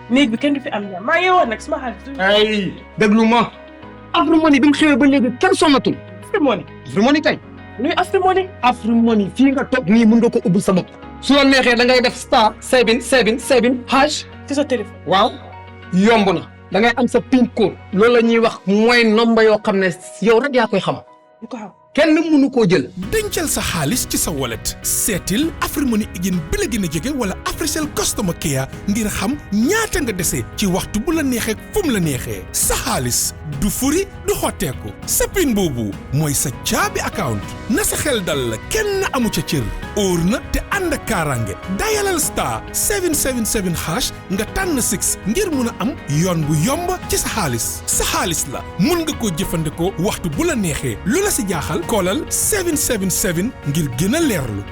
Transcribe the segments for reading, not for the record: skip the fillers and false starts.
néeg bi kenn du fi am ñaar maa yeewoon nag sama xaalis. ay déglu ma. Afrimoni bi mu xewee ba léegi kenn sonnatul. Afrimoni. Afrimoni kay. luy Afrimoni. Afrimoni fii nga toog nii mën nga ko ubbi sa bopp. su la neexee da ngay def star 777 hash. ci sa téléphone. waaw yomb na. da ngay am sa pin code. loolu la ñuy wax mooy nomba yoo xam ne yow rek yaa koy xam. ñu ko xam. kenn mënu koo jël. dencal sa xaalis ci sa wallet seetil Afrimoni agent bi la gën a jege wala Africell customer care ngir xam ñaata nga dese ci waxtu bu la neexee fu mu la neexee sa xaalis du furi du xotteeku sa pin boobu mooy sa caabi account na sa xel dal la kenn amu ca cër óor na te ànd ak kaaraange dayalal star 777 hash nga tànn 6 ngir mun a am yoon bu yomb ci sa xaalis la mun nga koo jëfandikoo waxtu bu la neexee lu la si jaaxal koolal 777 ngir gën a leerlu.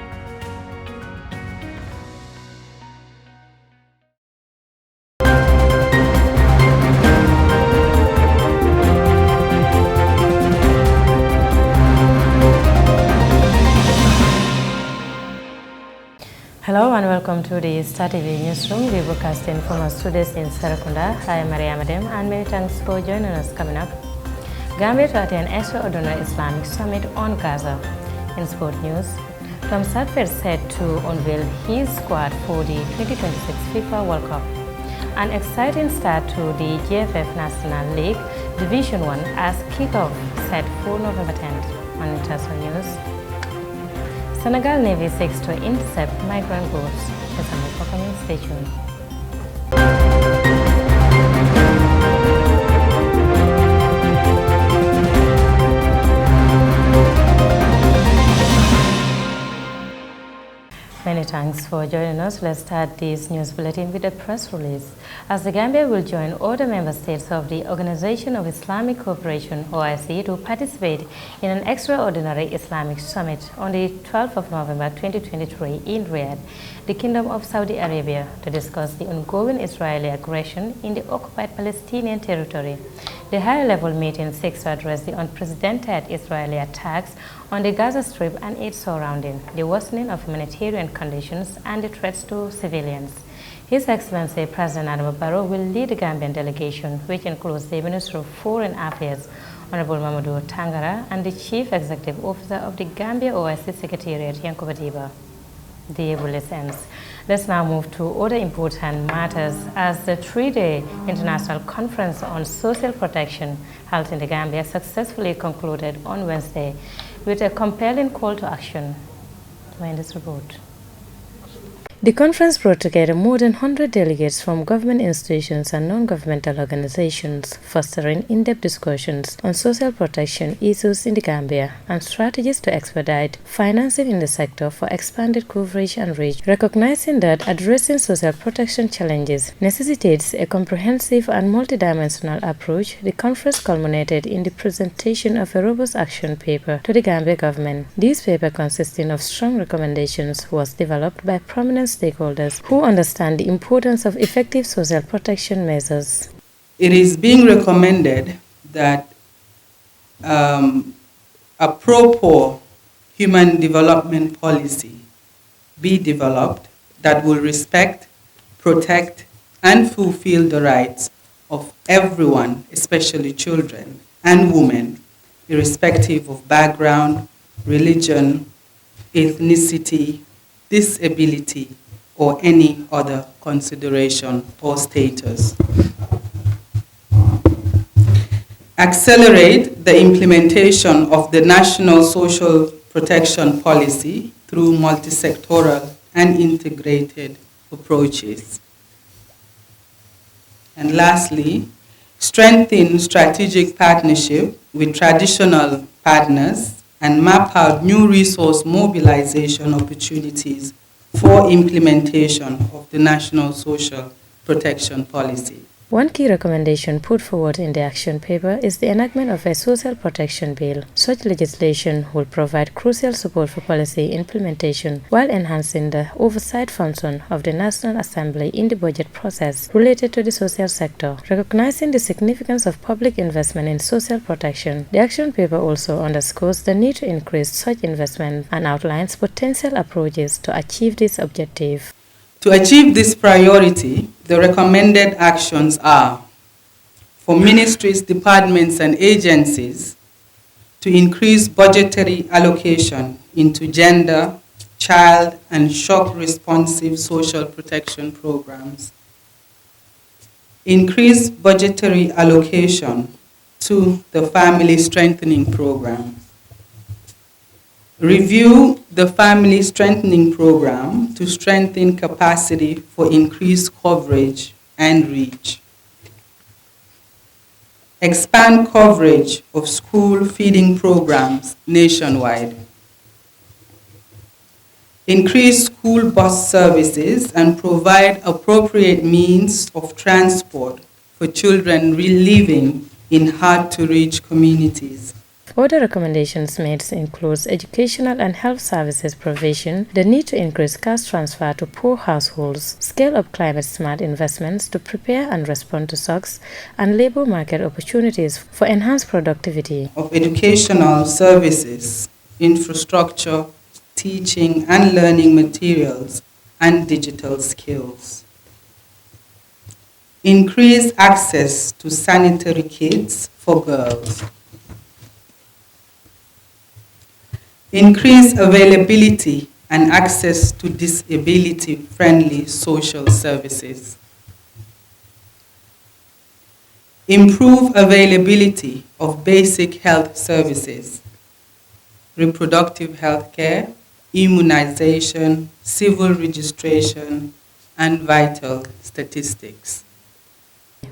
Hello and welcome to the Star TV Newsroom. We broadcasting from our studios in Sarakunda. I am Maria Madem and many thanks for joining us. Coming up, Gambia to attend extraordinary Islamic summit on Gaza. In sport news, Tom Sadford said to unveil his squad for the 2026 FIFA World Cup. An exciting start to the GFF National League Division 1 as kickoff set for November 10th. On international news, Senegal Navy seeks to intercept migrant boats. There's some more coming. Stay tuned. Many thanks for joining us. Let's start this news bulletin with a press release. As the Gambia will join other member states of the Organization of Islamic Cooperation, OIC, to participate in an extraordinary Islamic summit on the 12th of November 2023 in Riyadh, the Kingdom of Saudi Arabia, to discuss the ongoing Israeli aggression in the occupied Palestinian territory. The high-level meeting seeks to address the unprecedented Israeli attacks on the Gaza Strip and its surrounding, the worsening of humanitarian conditions, and the threats to civilians. His Excellency President Adama Barrow will lead the Gambian delegation, which includes the Minister of Foreign Affairs, Honorable Mamadou Tangara, and the Chief Executive Officer of the Gambia OIC Secretariat, Yankuba Diba. The bullet ends. Let's now move to other important matters as the three-day international conference on social protection held in the Gambia successfully concluded on Wednesday with a compelling call to action. In this report. The conference brought together more than 100 delegates from government institutions and non-governmental organizations, fostering in-depth discussions on social protection issues in the Gambia and strategies to expedite financing in the sector for expanded coverage and reach. Recognizing that addressing social protection challenges necessitates a comprehensive and multidimensional approach, the conference culminated in the presentation of a robust action paper to the Gambia government. This paper, consisting of strong recommendations, was developed by prominent stakeholders who understand the importance of effective social protection measures. It is being recommended that a proper human development policy be developed that will respect, protect, and fulfill the rights of everyone, especially children and women, irrespective of background, religion, ethnicity, disability, or any other consideration or status. Accelerate the implementation of the National Social Protection Policy through multi-sectoral and integrated approaches. And lastly, strengthen strategic partnership with traditional partners and map out new resource mobilization opportunities for implementation of the National Social Protection Policy. One key recommendation put forward in the action paper is the enactment of a social protection bill. Such legislation will provide crucial support for policy implementation while enhancing the oversight function of the National Assembly in the budget process related to the social sector. Recognizing the significance of public investment in social protection, the action paper also underscores the need to increase such investment and outlines potential approaches to achieve this objective. To achieve this priority, the recommended actions are for ministries, departments, and agencies to increase budgetary allocation into gender, child, and shock-responsive social protection programs. Increase budgetary allocation to the Family Strengthening Program. Review the Family Strengthening Program to strengthen capacity for increased coverage and reach. Expand coverage of school feeding programs nationwide. Increase school bus services and provide appropriate means of transport for children living in hard-to-reach communities. Other recommendations made includes educational and health services provision, the need to increase cash transfer to poor households, scale up climate-smart investments to prepare and respond to shocks, and labor market opportunities for enhanced productivity. Of educational services, infrastructure, teaching and learning materials, and digital skills. Increase access to sanitary kits for girls. Increase availability and access to disability-friendly social services. Improve availability of basic health services, reproductive health care, immunization, civil registration, and vital statistics.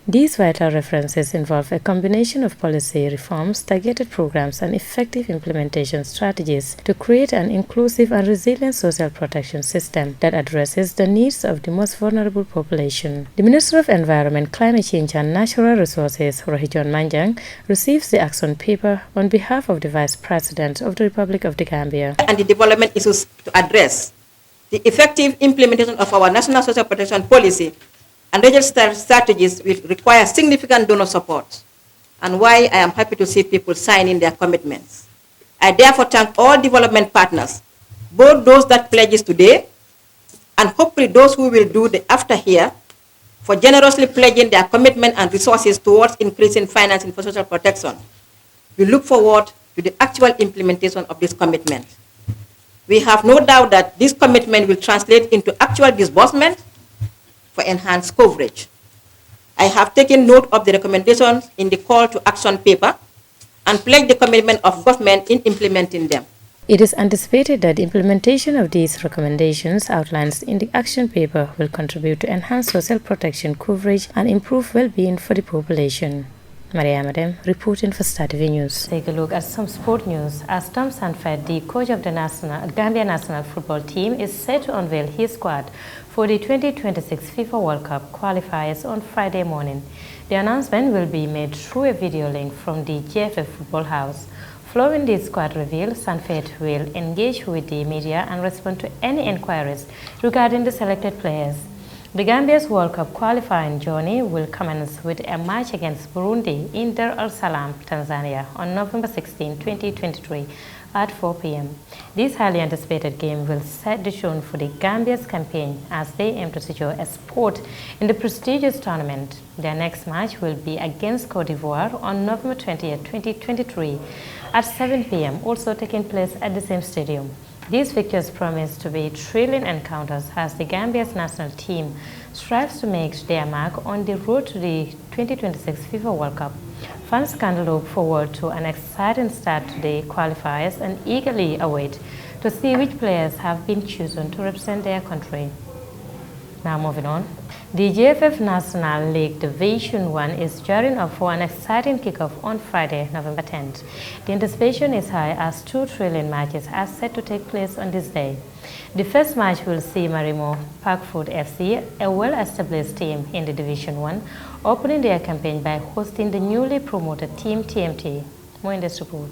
These vital references involve a combination of policy reforms, targeted programs, and effective implementation strategies to create an inclusive and resilient social protection system that addresses the needs of the most vulnerable population. The Minister of Environment, Climate Change and Natural Resources, Rohijon Manjang, receives the action paper on behalf of the Vice President of the Republic of the Gambia. And the development issues to address the effective implementation of our national social protection policy and registered strategies will require significant donor support, and why I am happy to see people signing their commitments. I therefore thank all development partners, both those that pledges today and hopefully those who will do the after here, for generously pledging their commitment and resources towards increasing financing for social protection. We look forward to the actual implementation of this commitment. We have no doubt that this commitment will translate into actual disbursement for enhanced coverage. I have taken note of the recommendations in the call to action paper and pledge the commitment of government in implementing them. It is anticipated that the implementation of these recommendations outlined in the action paper will contribute to enhance social protection coverage and improve well-being for the population. Maria Madem, reporting for Star TV News. Take a look at some sport news. As Tom Sanford, the coach of the Gambia national football team, is set to unveil his squad for the 2026 FIFA World Cup qualifiers on Friday morning. The announcement will be made through a video link from the GFF Football House. Following the squad reveal, Sanford will engage with the media and respond to any inquiries regarding the selected players. The Gambia's World Cup qualifying journey will commence with a match against Burundi in Dar es Salaam, Tanzania on November 16, 2023 at 4 p.m. This highly anticipated game will set the tone for the Gambia's campaign as they aim to secure a spot in the prestigious tournament. Their next match will be against Cote d'Ivoire on November 20, 2023 at 7 p.m., also taking place at the same stadium. These fixtures promise to be thrilling encounters as the Gambia's national team strives to make their mark on the road to the 2026 FIFA World Cup. Fans can look forward to an exciting start to the qualifiers and eagerly await to see which players have been chosen to represent their country. Now moving on. The GFF National League Division 1 is gearing up for an exciting kickoff on Friday, November 10th. The anticipation is high as two thrilling matches are set to take place on this day. The first match will see Marimo Parkfoot FC, a well-established team in the Division 1, opening their campaign by hosting the newly promoted team TMT. More in this report.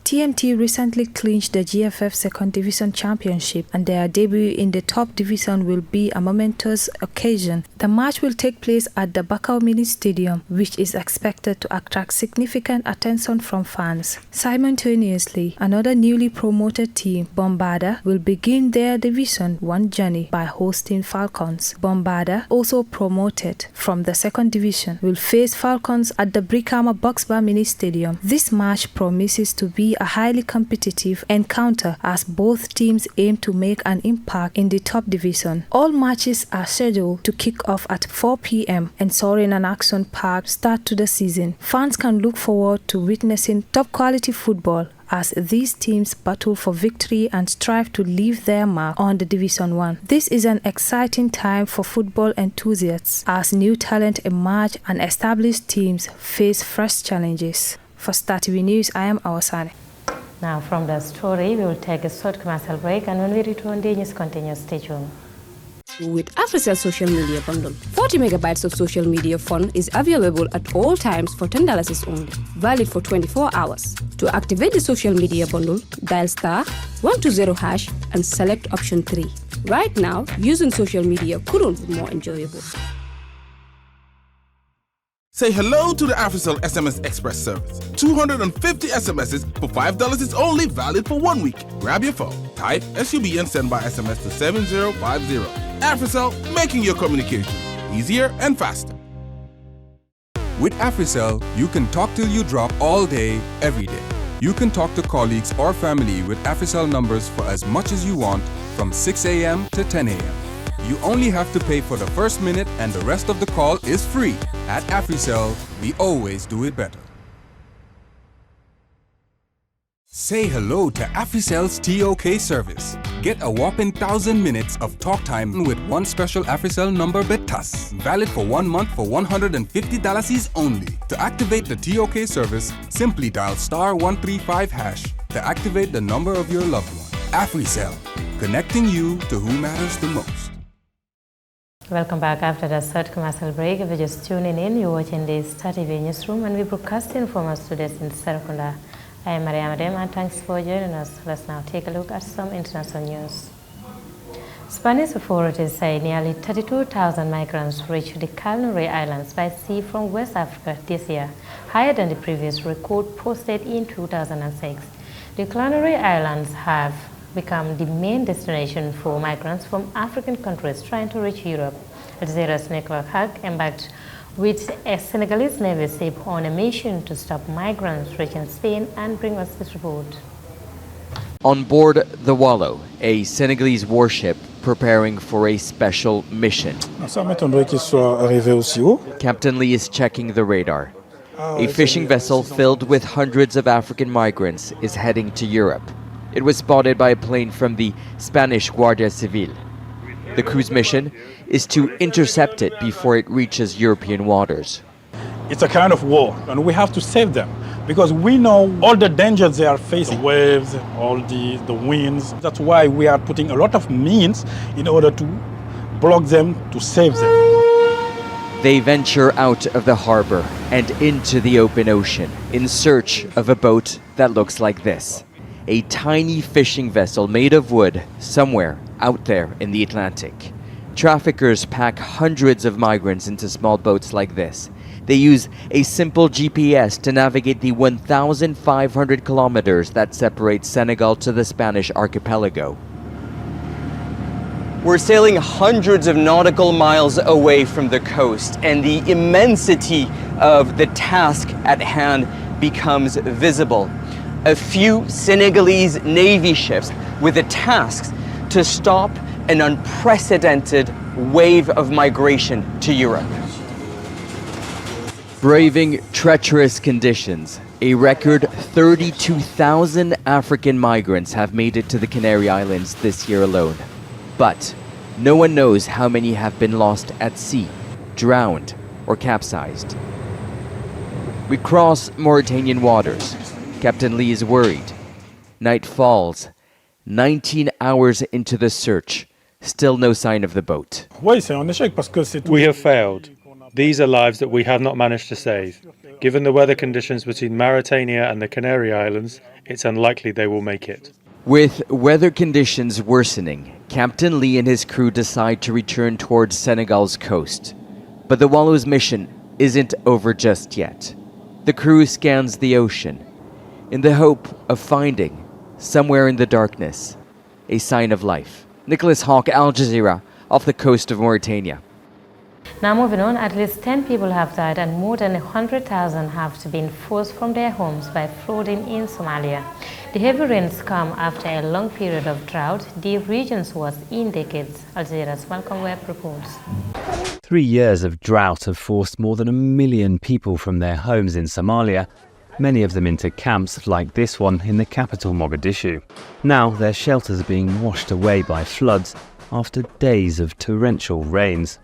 TMT recently clinched the GFF Second Division Championship, and their debut in the top division will be a momentous occasion The match will take place at the Bakau Mini Stadium, which is expected to attract significant attention from fans. Simultaneously, another newly promoted team, Bombarda, will begin their Division 1 journey by hosting Falcons. Bombarda, also promoted from the 2nd Division, will face Falcons at the Brikama Boxbar Mini Stadium. This match promises to be a highly competitive encounter as both teams aim to make an impact in the top division. All matches are scheduled to kick off at 4 p.m. ensuring an action-packed start to the season. Fans can look forward to witnessing top-quality football as these teams battle for victory and strive to leave their mark on the Division 1. This is an exciting time for football enthusiasts as new talent emerge and established teams face fresh challenges. For Star TV News, I am Awasane. Now from the story, we will take a short commercial break, and when we return, the news continues. Stay tuned. With AfriCell social media bundle, 40 megabytes of social media fun is available at all times for $10 only, valid for 24 hours. To activate the social media bundle, dial *120# and select option 3. Right now, using social media couldn't be more enjoyable. Say hello to the AfriCell SMS Express service. 250 SMSs for $5 is only valid for 1 week. Grab your phone, type SUB and send by SMS to 7050. AfriCell, making your communication easier and faster. With AfriCell, you can talk till you drop all day, every day. You can talk to colleagues or family with AfriCell numbers for as much as you want from 6 a.m. to 10 a.m. You only have to pay for the first minute and the rest of the call is free. At AfriCell, we always do it better. Say hello to AfriCell's TOK service. Get a whopping 1,000 minutes of talk time with one special AfriCell number betas. Valid for 1 month for $150 only. To activate the TOK service, simply dial *135# to activate the number of your loved one. AfriCell, connecting you to who matters the most. Welcome back after the third commercial break. If you're just tuning in, you're watching the Star TV Newsroom, and we're broadcasting from our studios in Serekunda. I am Mariam Adem, and thanks for joining us. Let's now take a look at some international news. Spanish authorities say nearly 32,000 migrants reached the Canary Islands by sea from West Africa this year, higher than the previous record posted in 2006. The Canary Islands have become the main destination for migrants from African countries trying to reach Europe. Algeria's Nicolas Hague embarked with a Senegalese Navy ship on a mission to stop migrants reaching Spain and bring us this report. On board the Wallo, a Senegalese warship preparing for a special mission. Captain Lee is checking the radar. A fishing vessel filled with hundreds of African migrants is heading to Europe. It was spotted by a plane from the Spanish Guardia Civil. The crew's mission is to intercept it before it reaches European waters. It's a kind of war, and we have to save them because we know all the dangers they are facing, waves, all the winds. That's why we are putting a lot of means in order to block them, to save them. They venture out of the harbor and into the open ocean in search of a boat that looks like this. A tiny fishing vessel made of wood somewhere out there in the Atlantic. Traffickers pack hundreds of migrants into small boats like this. They use a simple GPS to navigate the 1,500 kilometers that separate Senegal to the Spanish archipelago. We're sailing hundreds of nautical miles away from the coast, and the immensity of the task at hand becomes visible. A few Senegalese Navy ships with the task to stop an unprecedented wave of migration to Europe. Braving treacherous conditions, a record 32,000 African migrants have made it to the Canary Islands this year alone. But no one knows how many have been lost at sea, drowned, or capsized. We cross Mauritanian waters. Captain Lee is worried. Night falls. 19 hours into the search. Still no sign of the boat. We have failed. These are lives that we have not managed to save. Given the weather conditions between Mauritania and the Canary Islands, it's unlikely they will make it. With weather conditions worsening, Captain Lee and his crew decide to return towards Senegal's coast. But the Wallow's mission isn't over just yet. The crew scans the ocean in the hope of finding, somewhere in the darkness, a sign of life. Nicholas Hawk, Al Jazeera, off the coast of Mauritania. Now moving on, at least 10 people have died and more than 100,000 have been forced from their homes by flooding in Somalia. The heavy rains come after a long period of drought the region's worst in decades. Al Jazeera's Malcolm Webb reports. 3 years of drought have forced more than 1 million people from their homes in Somalia, many of them into camps like this one in the capital Mogadishu. Now their shelters are being washed away by floods after days of torrential rains.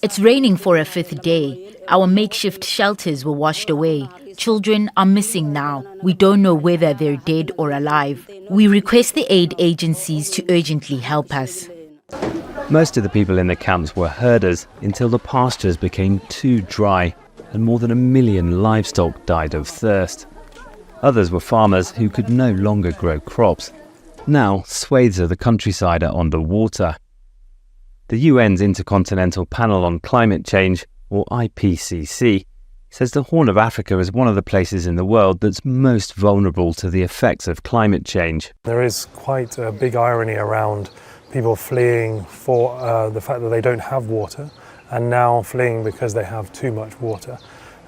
It's raining for a fifth day. Our makeshift shelters were washed away. Children are missing now. We don't know whether they're dead or alive. We request the aid agencies to urgently help us. Most of the people in the camps were herders until the pastures became too dry and more than 1 million livestock died of thirst. Others were farmers who could no longer grow crops. Now, swathes of the countryside are underwater. The UN's Intercontinental Panel on Climate Change, or IPCC, says the Horn of Africa is one of the places in the world that's most vulnerable to the effects of climate change. There is quite a big irony around people fleeing for the fact that they don't have water and now fleeing because they have too much water.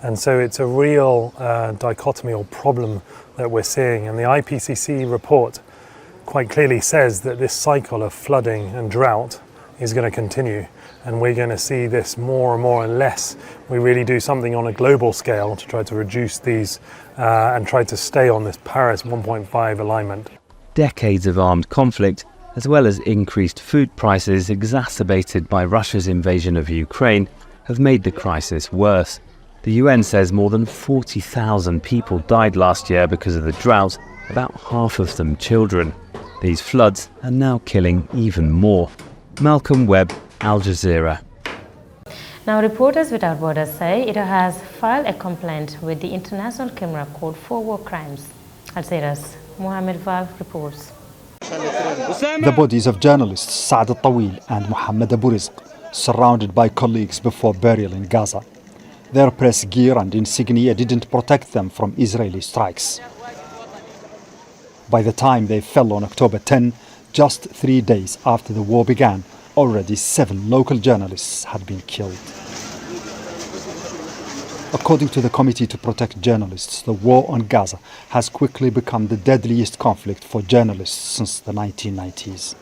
And so it's a real dichotomy or problem that we're seeing. And the IPCC report quite clearly says that this cycle of flooding and drought is going to continue, and we're going to see this more and more unless we really do something on a global scale to try to reduce these and try to stay on this Paris 1.5 alignment. Decades of armed conflict, as well as increased food prices exacerbated by Russia's invasion of Ukraine, have made the crisis worse. The UN says more than 40,000 people died last year because of the drought, about half of them children. These floods are now killing even more. Malcolm Webb, Al Jazeera. Now, Reporters Without Borders say it has filed a complaint with the International Criminal Court for war crimes. Al Jazeera's Mohamed Val reports. The bodies of journalists Saad Al-Tawil and Mohammed Abu Rizq, surrounded by colleagues before burial in Gaza. Their press gear and insignia didn't protect them from Israeli strikes. By the time they fell on October 10, just 3 days after the war began, already 7 local journalists had been killed. According to the Committee to Protect Journalists, the war on Gaza has quickly become the deadliest conflict for journalists since the 1990s.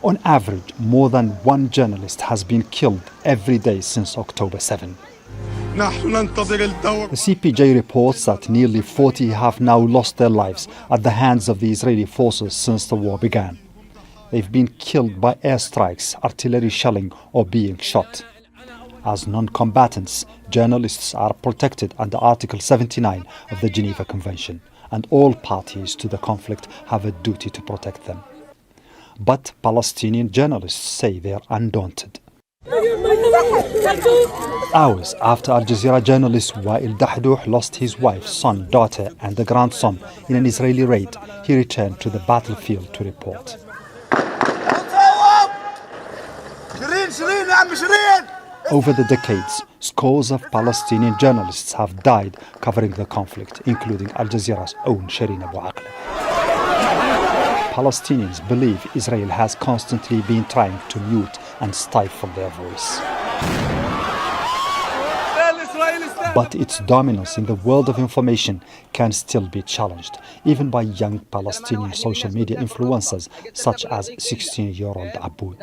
On average, more than 1 journalist has been killed every day since October 7. The CPJ reports that nearly 40 have now lost their lives at the hands of the Israeli forces since the war began. They've been killed by airstrikes, artillery shelling, or being shot. As non-combatants, journalists are protected under Article 79 of the Geneva Convention, and all parties to the conflict have a duty to protect them. But Palestinian journalists say they are undaunted. Hours after Al Jazeera journalist Wael Dahdouh lost his wife, son, daughter and a grandson in an Israeli raid, he returned to the battlefield to report. Over the decades, scores of Palestinian journalists have died covering the conflict, including Al Jazeera's own Shireen Abu Akleh. Palestinians believe Israel has constantly been trying to mute and stifle their voice. But its dominance in the world of information can still be challenged, even by young Palestinian social media influencers such as 16-year-old Aboud.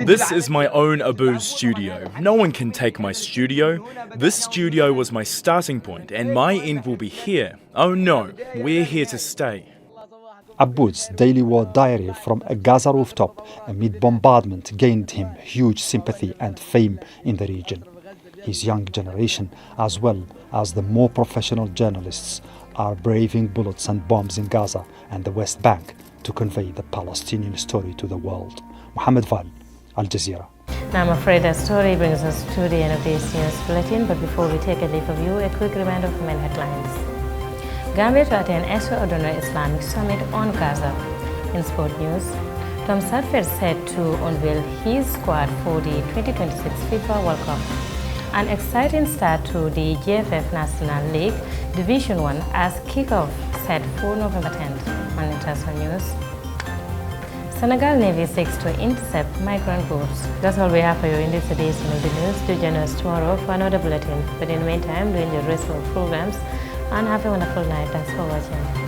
This is my own Abu's studio. No one can take my studio. This studio was my starting point, and my end will be here. Oh no, we're here to stay. Aboud's daily war diary from a Gaza rooftop amid bombardment gained him huge sympathy and fame in the region. His young generation, as well as the more professional journalists, are braving bullets and bombs in Gaza and the West Bank to convey the Palestinian story to the world. Mohamed Val, Al Jazeera. Now I'm afraid that story brings us to the end of this news bulletin, but before we take a leave of you, a quick reminder of main headlines. Gambia to attend extraordinary Islamic summit on Gaza. In sport news, Tom Sadford set to unveil his squad for the 2026 FIFA World Cup. An exciting start to the GFF National League Division 1 as kickoff set for November 10th. On international news, Senegal Navy seeks to intercept migrant boats. That's all we have for you in this edition of the news. Do join us tomorrow for another bulletin. But in the meantime, do enjoy the rest of our programs and have a wonderful night. Thanks for watching.